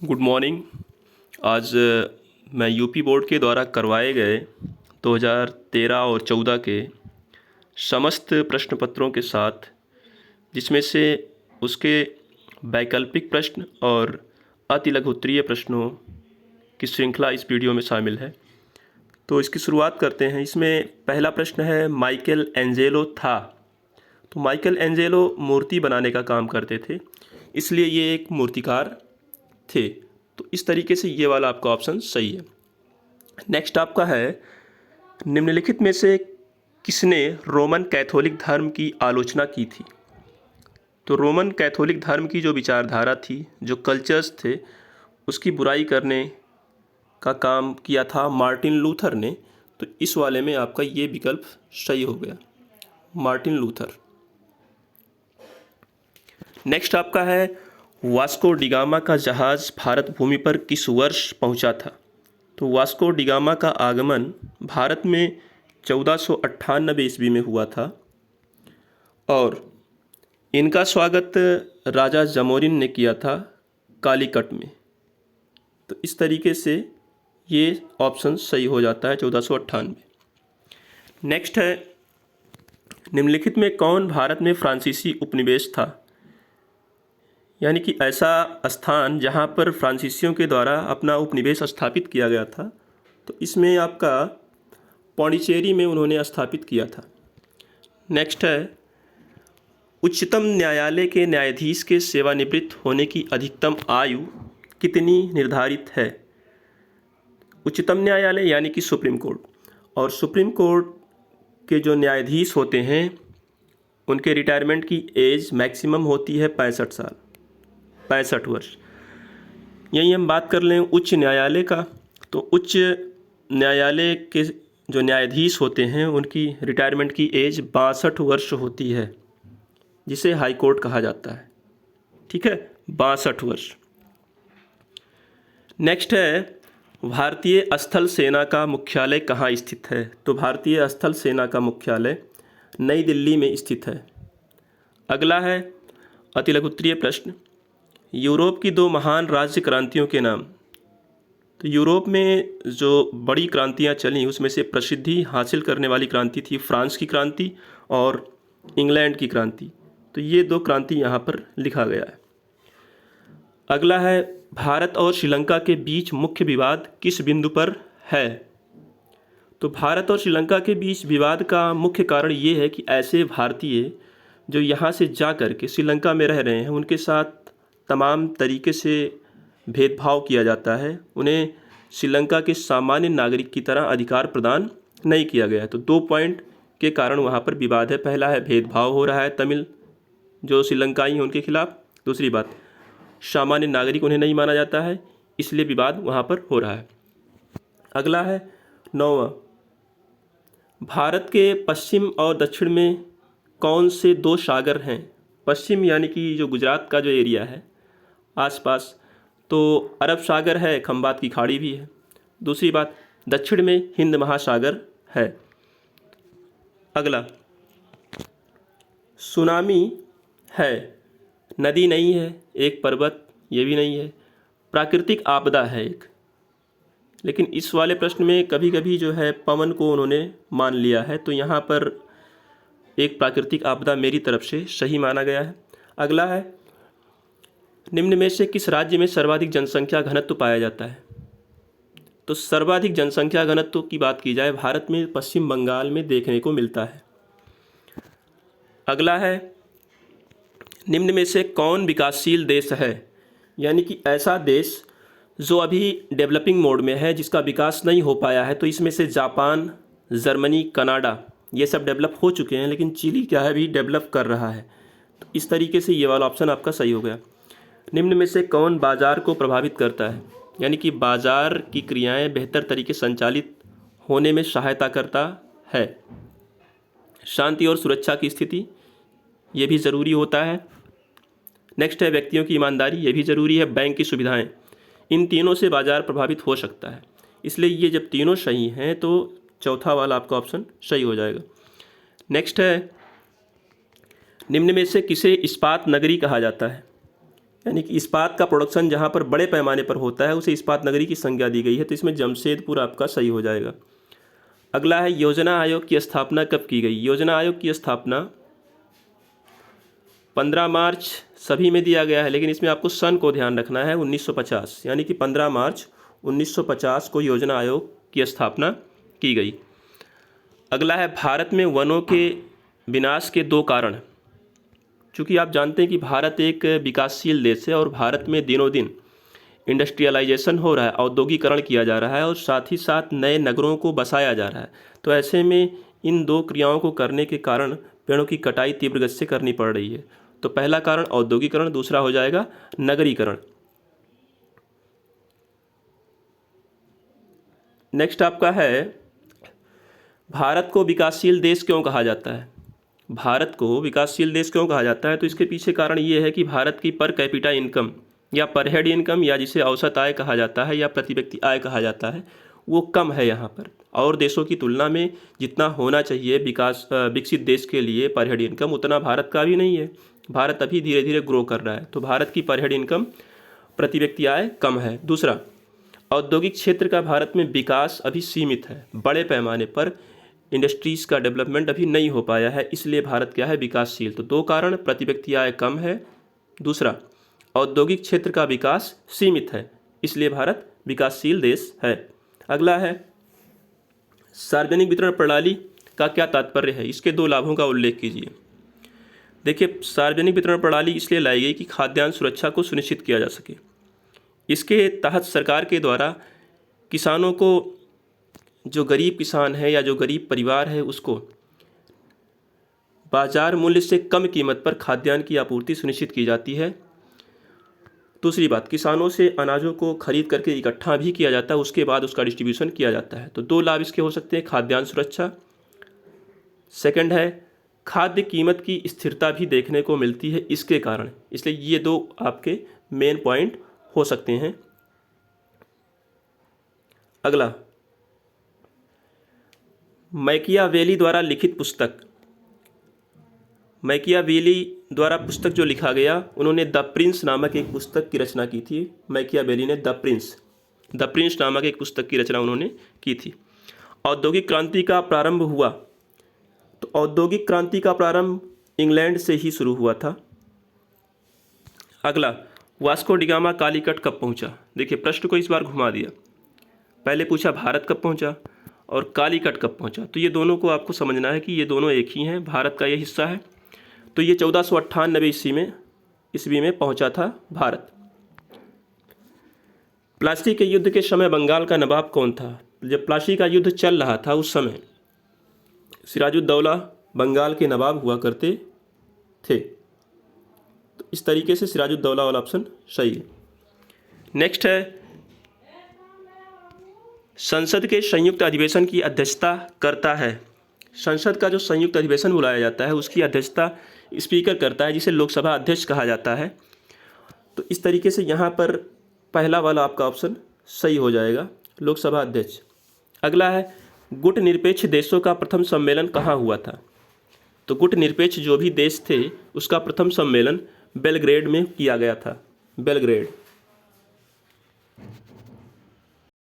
Good morning. आज मैं UP board के द्वारा करवाए गए 2013 और 14 के समस्त प्रश्न पत्रों के साथ, जिसमें से उसके वैकल्पिक प्रश्न और अति लघु उत्तरीय प्रश्नों की श्रृंखला इस वीडियो में शामिल है। तो इसकी शुरुआत करते हैं। इसमें पहला प्रश्न है, माइकल एंजेलो था। तो माइकल एंजेलो मूर्ति बनाने का काम करते थे, इसलिए ये एक मूर्तिकार थे। तो इस तरीके से ये वाला आपका ऑप्शन सही है। नेक्स्ट आपका है, निम्नलिखित में से किसने रोमन कैथोलिक धर्म की आलोचना की थी। तो रोमन कैथोलिक धर्म की जो विचारधारा थी, जो कल्चर्स थे, उसकी बुराई करने का काम किया था मार्टिन लूथर ने। तो इस वाले में आपका ये विकल्प सही हो गया, मार्टिन लूथर। नेक्स्ट आपका है, वास्को डिगामा का जहाज़ भारत भूमि पर किस वर्ष पहुंचा था। तो वास्को डिगामा का आगमन भारत में 1498 ईस्वी में हुआ था और इनका स्वागत राजा जमोरिन ने किया था कालीकट में। तो इस तरीके से ये ऑप्शन सही हो जाता है, 1498। नेक्स्ट है, निम्नलिखित में कौन भारत में फ्रांसीसी उपनिवेश था। यानी कि ऐसा स्थान जहाँ पर फ्रांसीसियों के द्वारा अपना उपनिवेश स्थापित किया गया था। तो इसमें आपका पौंडीचेरी में उन्होंने स्थापित किया था। नेक्स्ट है, उच्चतम न्यायालय के न्यायाधीश के सेवानिवृत्त होने की अधिकतम आयु कितनी निर्धारित है। उच्चतम न्यायालय यानी कि सुप्रीम कोर्ट, और सुप्रीम कोर्ट के जो न्यायाधीश होते हैं उनके रिटायरमेंट की एज मैक्सिमम होती है 65 साल, 65 वर्ष। यही हम बात कर लें उच्च न्यायालय का, तो उच्च न्यायालय के जो न्यायाधीश होते हैं उनकी रिटायरमेंट की एज 62 वर्ष होती है, जिसे हाई कोर्ट कहा जाता है। ठीक है, 62 वर्ष। नेक्स्ट है, भारतीय स्थल सेना का मुख्यालय कहाँ स्थित है। तो भारतीय स्थल सेना का मुख्यालय नई दिल्ली में स्थित है। अगला है अति लघु उत्तरीय प्रश्न, यूरोप की दो महान राज्य क्रांतियों के नाम। तो यूरोप में जो बड़ी क्रांतियां चली उसमें से प्रसिद्धि हासिल करने वाली क्रांति थी फ्रांस की क्रांति और इंग्लैंड की क्रांति। तो ये दो क्रांति यहाँ पर लिखा गया है। अगला है, भारत और श्रीलंका के बीच मुख्य विवाद किस बिंदु पर है। तो भारत और श्रीलंका के बीच विवाद का मुख्य कारण ये है कि ऐसे भारतीय जो यहाँ से जा कर के श्रीलंका में रह रहे हैं उनके साथ तमाम तरीके से भेदभाव किया जाता है। उन्हें श्रीलंका के सामान्य नागरिक की तरह अधिकार प्रदान नहीं किया गया है। तो 2 पॉइंट के कारण वहाँ पर विवाद है। पहला है, भेदभाव हो रहा है तमिल जो श्रीलंकाई हैं उनके खिलाफ। दूसरी बात, सामान्य नागरिक उन्हें नहीं माना जाता है, इसलिए विवाद वहाँ पर हो रहा है। अगला है 9वां, भारत के पश्चिम और दक्षिण में कौन से 2 सागर हैं। पश्चिम यानी कि जो गुजरात का जो एरिया है आसपास, तो अरब सागर है, खंबात की खाड़ी भी है। दूसरी बात, दक्षिण में हिंद महासागर है। अगला, सुनामी है, नदी नहीं है, एक पर्वत ये भी नहीं है, प्राकृतिक आपदा है एक। लेकिन इस वाले प्रश्न में कभी कभी जो है पवन को उन्होंने मान लिया है, तो यहाँ पर एक प्राकृतिक आपदा मेरी तरफ से सही माना गया है। अगला है, निम्न में से किस राज्य में सर्वाधिक जनसंख्या घनत्व पाया जाता है। तो सर्वाधिक जनसंख्या घनत्व की बात की जाए भारत में पश्चिम बंगाल में देखने को मिलता है। अगला है, निम्न में से कौन विकासशील देश है। यानी कि ऐसा देश जो अभी डेवलपिंग मोड में है, जिसका विकास नहीं हो पाया है। तो इसमें से जापान, जर्मनी, कनाडा ये सब डेवलप हो चुके हैं, लेकिन चिली क्या है अभी डेवलप कर रहा है। तो इस तरीके से ये वाला ऑप्शन आपका सही हो गया। निम्न में से कौन बाजार को प्रभावित करता है। यानी कि बाजार की क्रियाएं बेहतर तरीके संचालित होने में सहायता करता है। शांति और सुरक्षा की स्थिति ये भी ज़रूरी होता है। नेक्स्ट है, व्यक्तियों की ईमानदारी ये भी ज़रूरी है। बैंक की सुविधाएं, इन तीनों से बाजार प्रभावित हो सकता है। इसलिए ये जब तीनों सही हैं तो चौथा वाला आपका ऑप्शन सही हो जाएगा। नेक्स्ट है, निम्न में से किसे इस्पात नगरी कहा जाता है। यानी कि इस्पात का प्रोडक्शन जहाँ पर बड़े पैमाने पर होता है उसे इस्पात नगरी की संज्ञा दी गई है, तो इसमें जमशेदपुर आपका सही हो जाएगा। अगला है योजना आयोग की स्थापना कब की गई। योजना आयोग की स्थापना 15 मार्च सभी में दिया गया है, लेकिन इसमें आपको सन को ध्यान रखना है, 1950, यानी कि 15 मार्च 1950 को योजना आयोग की स्थापना की गई। अगला है भारत में वनों के विनाश के 2 कारण। चूँकि आप जानते हैं कि भारत एक विकासशील देश है और भारत में दिनों दिन इंडस्ट्रियलाइजेशन हो रहा है, औद्योगिकरण किया जा रहा है और साथ ही साथ नए नगरों को बसाया जा रहा है। तो ऐसे में इन 2 क्रियाओं को करने के कारण पेड़ों की कटाई तीव्र गति से करनी पड़ रही है। तो पहला कारण औद्योगिकरण, दूसरा हो जाएगा नगरीकरण। नेक्स्ट आपका है भारत को विकासशील देश क्यों कहा जाता है। भारत को विकासशील देश क्यों कहा जाता है, तो इसके पीछे कारण ये है कि भारत की पर कैपिटा इनकम या पर हेड इनकम या जिसे औसत आय कहा जाता है या प्रति व्यक्ति आय कहा जाता है, वो कम है यहाँ पर। और देशों की तुलना में जितना होना चाहिए विकसित देश के लिए पर हेड इनकम, उतना भारत का भी नहीं है। भारत अभी धीरे धीरे ग्रो कर रहा है, तो भारत की पर हेड इनकम प्रति व्यक्ति आय कम है। दूसरा, औद्योगिक क्षेत्र का भारत में विकास अभी सीमित है, बड़े पैमाने पर इंडस्ट्रीज़ का डेवलपमेंट अभी नहीं हो पाया है, इसलिए भारत क्या है, विकासशील। तो 2 कारण, प्रति व्यक्ति आय कम है, दूसरा औद्योगिक क्षेत्र का विकास सीमित है, इसलिए भारत विकासशील देश है। अगला है सार्वजनिक वितरण प्रणाली का क्या तात्पर्य है, इसके 2 लाभों का उल्लेख कीजिए। देखिए, सार्वजनिक वितरण प्रणाली इसलिए लाई गई कि खाद्यान्न सुरक्षा को सुनिश्चित किया जा सके। इसके तहत सरकार के द्वारा किसानों को, जो गरीब किसान है या जो गरीब परिवार है, उसको बाजार मूल्य से कम कीमत पर खाद्यान्न की आपूर्ति सुनिश्चित की जाती है। दूसरी बात, किसानों से अनाजों को खरीद करके इकट्ठा भी किया जाता है, उसके बाद उसका डिस्ट्रीब्यूशन किया जाता है। तो 2 लाभ इसके हो सकते हैं, खाद्यान्न सुरक्षा, सेकंड है खाद्य कीमत की स्थिरता भी देखने को मिलती है इसके कारण, इसलिए ये 2 आपके मेन पॉइंट हो सकते हैं। अगला, मैकियावेली द्वारा लिखित पुस्तक। मैकियावेली द्वारा पुस्तक जो लिखा गया, उन्होंने द प्रिंस नामक एक पुस्तक की रचना की थी। मैकियावेली ने द प्रिंस नामक एक पुस्तक की रचना उन्होंने की थी। औद्योगिक क्रांति का प्रारंभ हुआ, तो औद्योगिक क्रांति का प्रारंभ इंग्लैंड से ही शुरू हुआ था। अगला, वास्को डी गामा कालीकट कब पहुंचा। देखिए, प्रश्न को इस बार घुमा दिया, पहले पूछा भारत कब पहुंचा और कालीकट कब पहुंचा, तो ये दोनों को आपको समझना है कि ये दोनों एक ही हैं, भारत का ये हिस्सा है। तो ये 1498 ईस्वी में पहुंचा था भारत। प्लासी के युद्ध के समय बंगाल का नवाब कौन था। जब प्लासी का युद्ध चल रहा था उस समय सिराजुद्दौला बंगाल के नवाब हुआ करते थे। तो इस तरीके से सिराजुद्दौला वाला ऑप्शन सही है। नेक्स्ट है, संसद के संयुक्त अधिवेशन की अध्यक्षता करता है। संसद का जो संयुक्त अधिवेशन बुलाया जाता है उसकी अध्यक्षता स्पीकर करता है, जिसे लोकसभा अध्यक्ष कहा जाता है। तो इस तरीके से यहाँ पर पहला वाला आपका ऑप्शन सही हो जाएगा, लोकसभा अध्यक्ष। अगला है, गुट निरपेक्ष देशों का प्रथम सम्मेलन कहाँ हुआ था। तो गुट निरपेक्ष जो भी देश थे उसका प्रथम सम्मेलन बेलग्रेड में किया गया था, बेलग्रेड।